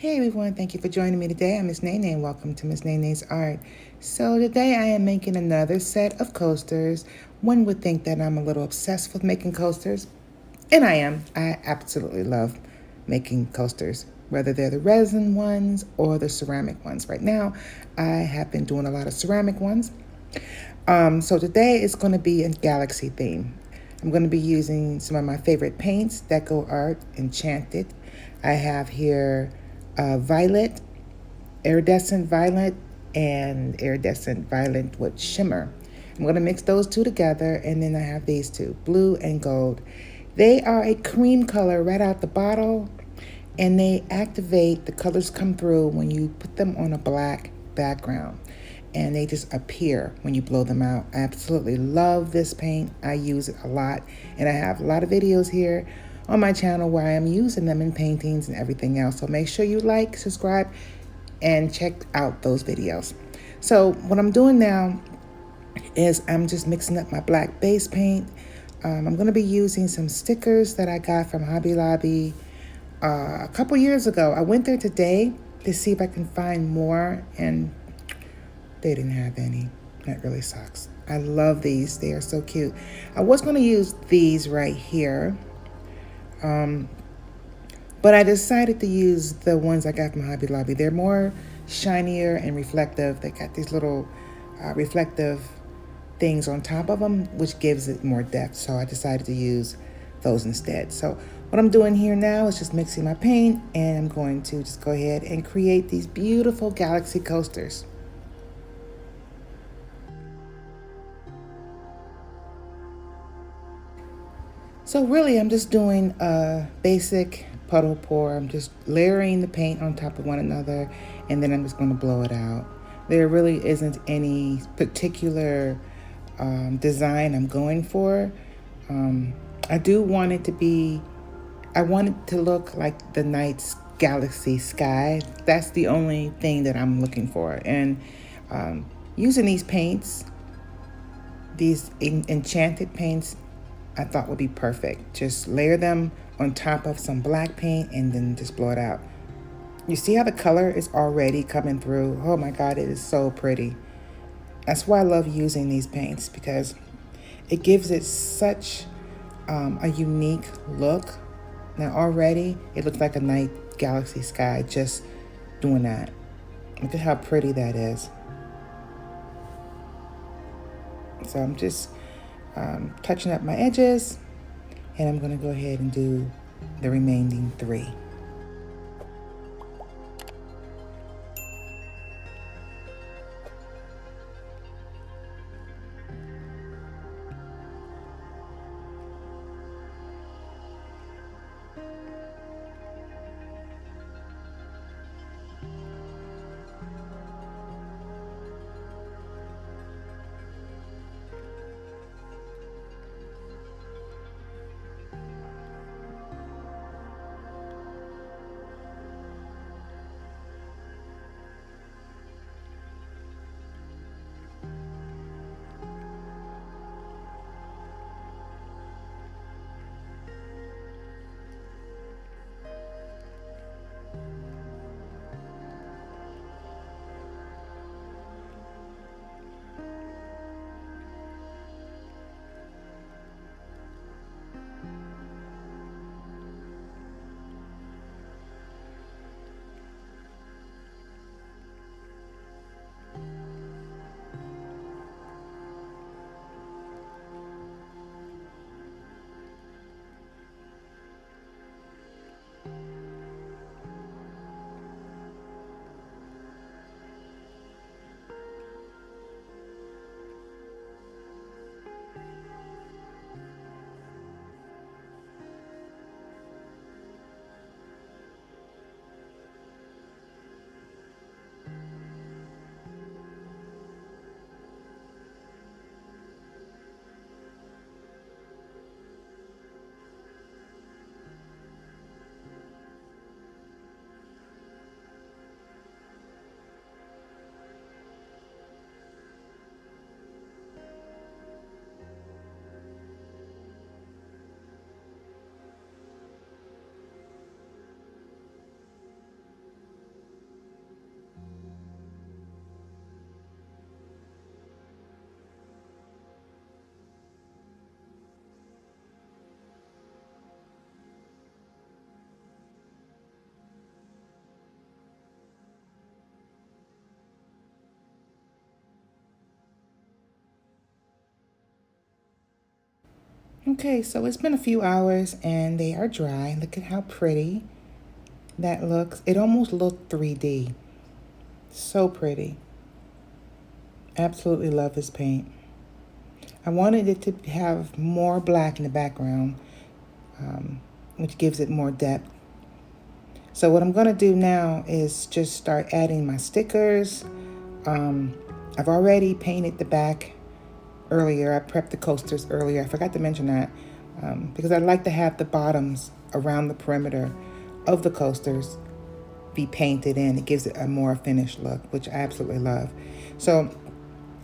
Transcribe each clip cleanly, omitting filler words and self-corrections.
Hey everyone, thank you for joining me today. I'm Miss Nene and welcome to Miss Nene's Art. So today I am making another set of coasters. One would think that I'm a little obsessed with making coasters, and I am. I absolutely love making coasters, whether they're the resin ones or the ceramic ones. Right now, I have been doing a lot of ceramic ones. So today is going to be a galaxy theme. I'm going to be using some of my favorite paints, Deco Art, Enchanted. I have here Violet, Iridescent Violet, and Iridescent Violet with Shimmer. I'm going to mix those two together, and then I have these two, blue and gold. They are a cream color right out the bottle, and they activate, the colors come through when you put them on a black background, and they just appear when you blow them out. I absolutely love this paint. I use it a lot, and I have a lot of videos here on my channel where I am using them in paintings and everything else. So make sure you like, subscribe, and check out those videos. So what I'm doing now is I'm just mixing up my black base paint. I'm going to be using some stickers that I got from Hobby Lobby a couple years ago. I went there today to see if I can find more, and they didn't have any. That really sucks. I love these. They are so cute. I was going to use these right here, but I decided to use the ones I got from Hobby Lobby. They're more shinier and reflective. They got these little reflective things on top of them, which gives it more depth. So I decided to use those instead. So what I'm doing here now is just mixing my paint, and I'm going to just go ahead and create these beautiful galaxy coasters. So really, I'm just doing a basic puddle pour. I'm just layering the paint on top of one another, and then I'm just going to blow it out. There really isn't any particular design I'm going for. I do want it to be, I want it to look like the night's galaxy sky. That's the only thing that I'm looking for. And using these paints, these enchanted paints, I thought would be perfect. Just layer them on top of some black paint and then just blow it out. You see how the color is already coming through? Oh my God, it is so pretty. That's why I love using these paints, because it gives it such a unique look. Now already it looks like a night galaxy sky just doing that. Look at how pretty that is. So I'm just touching up my edges, and I'm going to go ahead and do the remaining three. Okay, so it's been a few hours and they are dry. Look at how pretty that looks. It almost looked 3D. So pretty. Absolutely love this paint. I wanted it to have more black in the background, which gives it more depth. So what I'm going to do now is just start adding my stickers. I've already painted the back earlier. I prepped the coasters earlier. I forgot to mention that because I like to have the bottoms around the perimeter of the coasters be painted in. It gives it a more finished look, which I absolutely love. So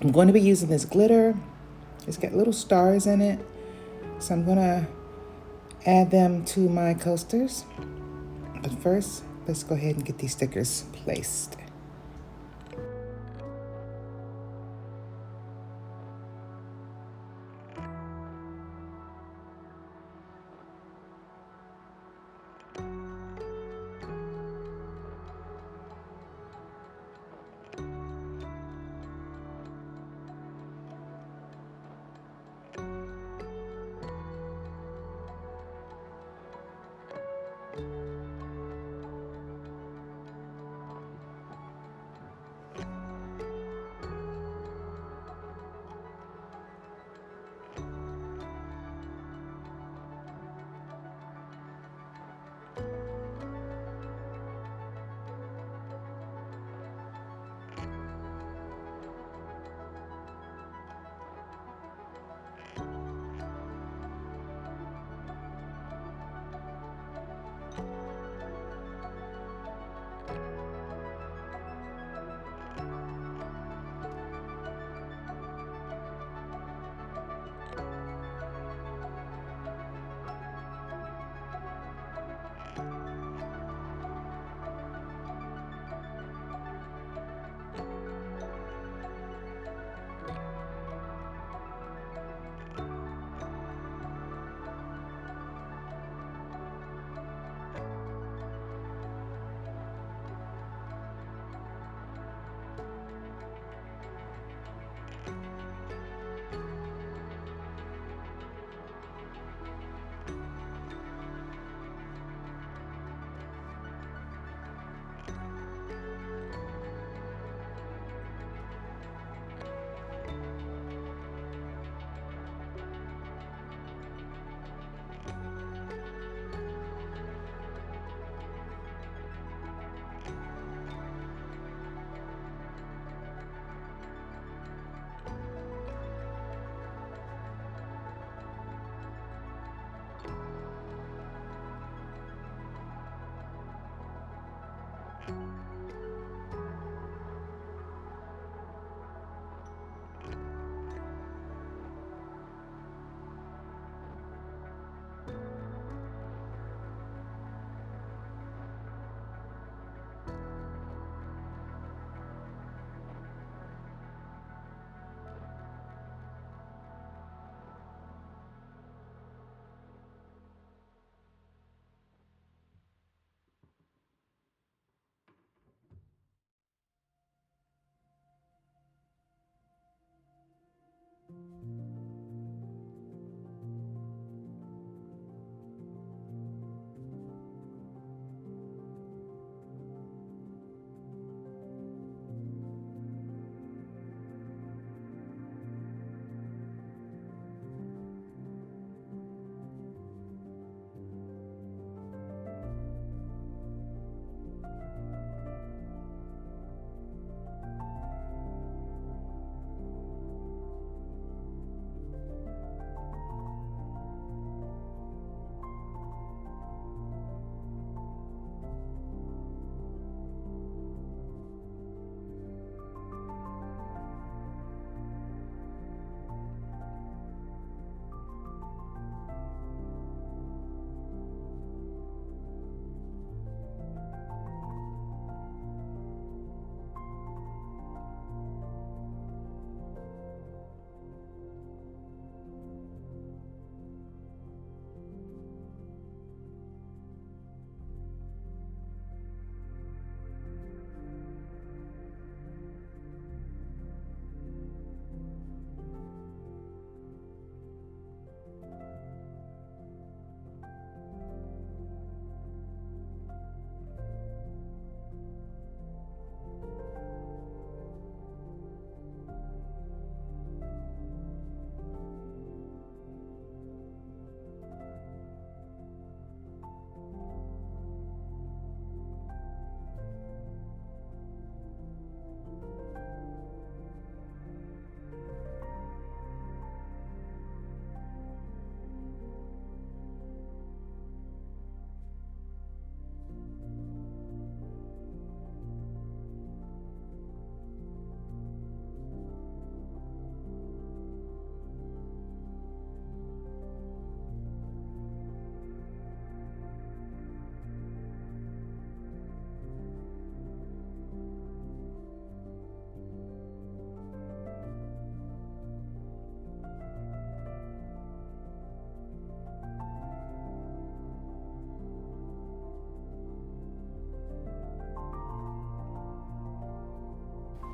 I'm going to be using this glitter. It's got little stars in it. So I'm going to add them to my coasters. But first, let's go ahead and get these stickers placed.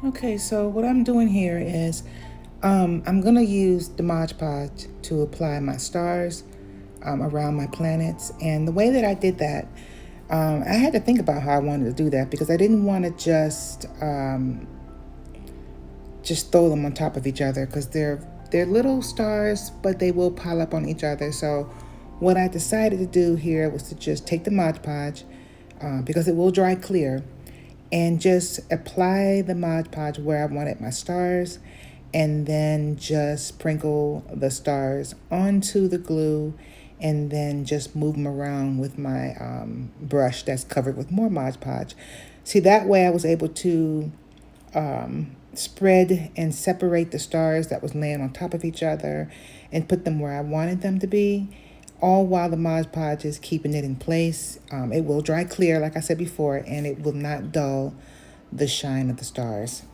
Okay, so what I'm doing here is I'm going to use the Mod Podge to apply my stars around my planets. And the way that I did that, I had to think about how I wanted to do that because I didn't want to just throw them on top of each other because they're little stars, but they will pile up on each other. So what I decided to do here was to just take the Mod Podge because it will dry clear and just apply the Mod Podge where I wanted my stars and then just sprinkle the stars onto the glue and then just move them around with my brush that's covered with more Mod Podge. See, that way I was able to spread and separate the stars that was laying on top of each other and put them where I wanted them to be, all while the Mod Podge is keeping it in place. It will dry clear, like I said before, and it will not dull the shine of the stars.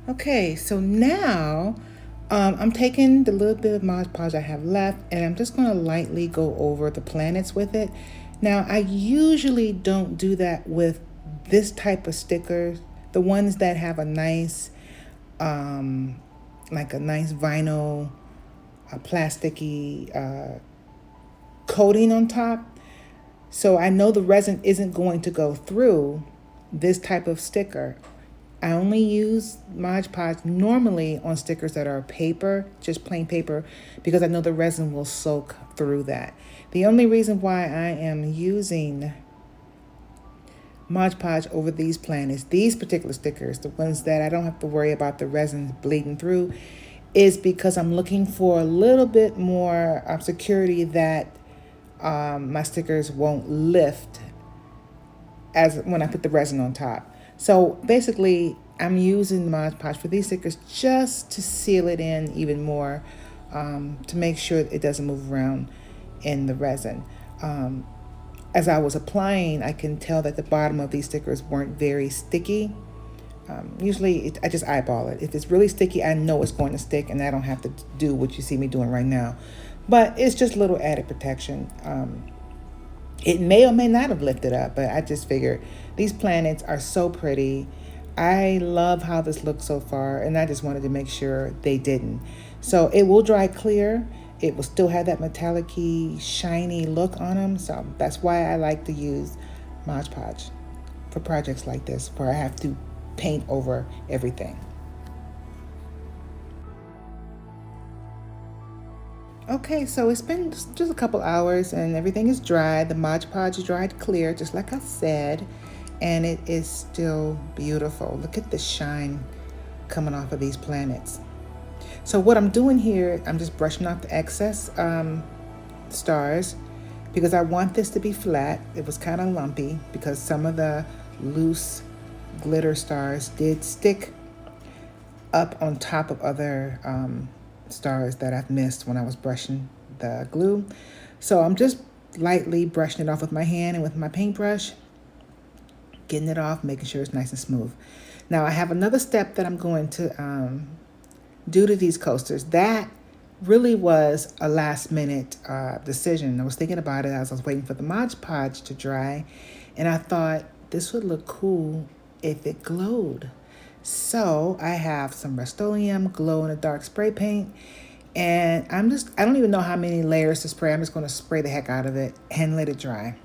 Okay, so now I'm taking the little bit of Mod Podge I have left and I'm just going to lightly go over the planets with it. Now, I usually don't do that with this type of stickers, the ones that have a nice, like a nice vinyl, a plasticky coating on top. So I know the resin isn't going to go through this type of sticker. I only use Mod Podge normally on stickers that are paper, just plain paper, because I know the resin will soak through that. The only reason why I am using Mod Podge over these planets, these particular stickers, the ones that I don't have to worry about the resin bleeding through, is because I'm looking for a little bit more security that my stickers won't lift as when I put the resin on top. So basically, I'm using the Mod Podge for these stickers just to seal it in even more, to make sure it doesn't move around in the resin. As I was applying, I can tell that the bottom of these stickers weren't very sticky. Usually I just eyeball it. If it's really sticky, I know it's going to stick and I don't have to do what you see me doing right now. But it's just a little added protection. It may or may not have lifted up, but I just figured these planets are so pretty. I love how this looks so far, and I just wanted to make sure they didn't. So it will dry clear. It will still have that metallic-y, shiny look on them. So that's why I like to use Mod Podge for projects like this, where I have to paint over everything. Okay, so it's been just a couple hours and everything is dry. The Mod Podge dried clear, just like I said, and it is still beautiful. Look at the shine coming off of these planets. So what I'm doing here, I'm just brushing off the excess stars because I want this to be flat. It was kind of lumpy because some of the loose glitter stars did stick up on top of other stars that I've missed when I was brushing the glue. So I'm just lightly brushing it off with my hand and with my paintbrush, getting it off, making sure it's nice and smooth. Now I have another step that I'm going to do to these coasters. That really was a last minute decision. I was thinking about it as I was waiting for the Mod Podge to dry, and I thought this would look cool if it glowed. So I have some Rust-Oleum glow-in-the-dark spray paint, and I don't even know how many layers to spray. I'm just going to spray the heck out of it and let it dry.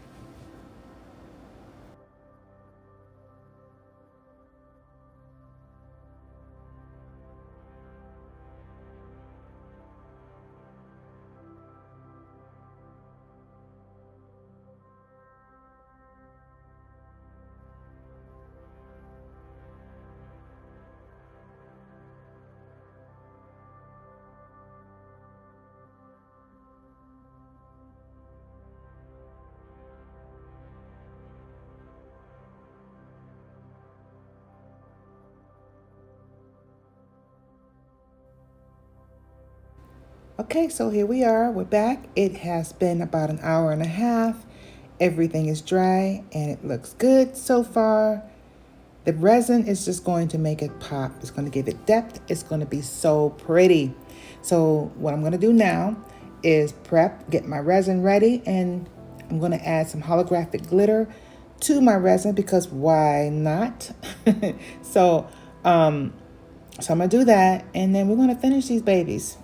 Okay, so here we are. We're back. It has been about an hour and a half. Everything is dry and it looks good so far. The resin is just going to make it pop. It's going to give it depth. It's going to be so pretty. So what I'm going to do now is get my resin ready, and I'm going to add some holographic glitter to my resin because why not? so, um, so I'm going to do that, and then we're going to finish these babies.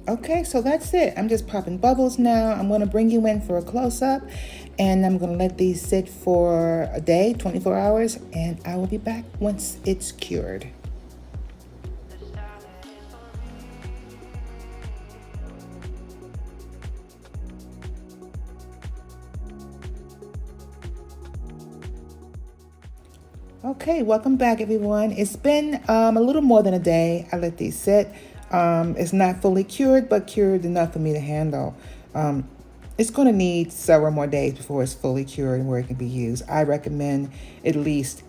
Okay, so that's it. I'm just popping bubbles now. I'm going to bring you in for a close-up, and I'm going to let these sit for a day, 24 hours, and I will be back once it's cured. Okay, welcome back, everyone. It's been a little more than a day. I let these sit. It's not fully cured, but cured enough for me to handle. Um, it's going to need several more days before it's fully cured and where it can be used. I recommend at least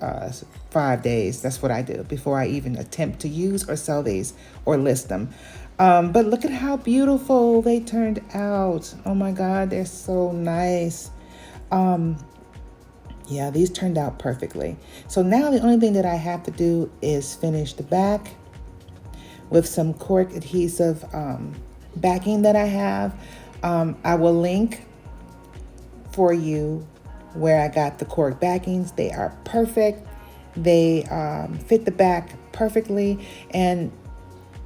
5 days. That's what I do before I even attempt to use or sell these or list them. But look at how beautiful they turned out. Oh my God, they're so nice. Yeah, these turned out perfectly. So now the only thing that I have to do is finish the back with some cork adhesive backing that I have. I will link for you where I got the cork backings. They are perfect. They fit the back perfectly. And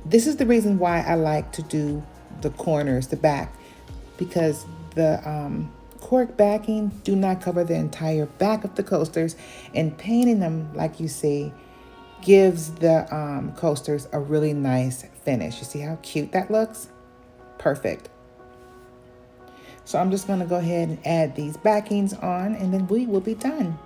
this is the reason why I like to do the corners, the back, because the cork backing do not cover the entire back of the coasters, and painting them like you see gives the coasters a really nice finish. You see how cute that looks? Perfect. So I'm just going to go ahead and add these backings on, and then we will be done.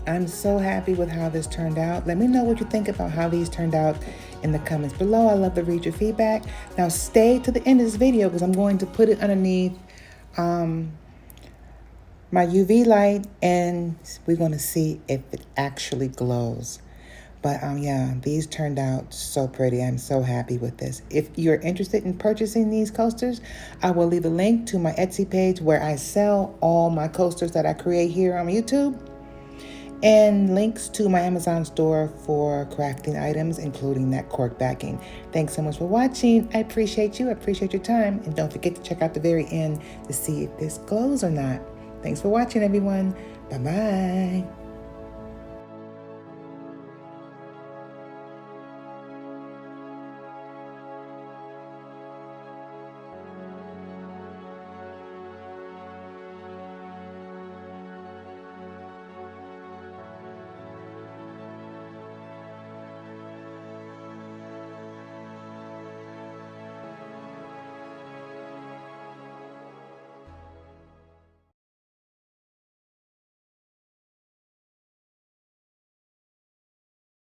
I'm so happy with how this turned out. Let me know what you think about how these turned out in the comments below. I love to read your feedback. Now stay to the end of this video because I'm going to put it underneath my UV light, and we're going to see if it actually glows. But yeah, these turned out so pretty. I'm so happy with this. If you're interested in purchasing these coasters, I will leave a link to my Etsy page where I sell all my coasters that I create here on YouTube, and links to my Amazon store for crafting items, including that cork backing. Thanks so much for watching. I appreciate you. I appreciate your time. And don't forget to check out the very end to see if this glows or not. Thanks for watching, everyone. Bye-bye.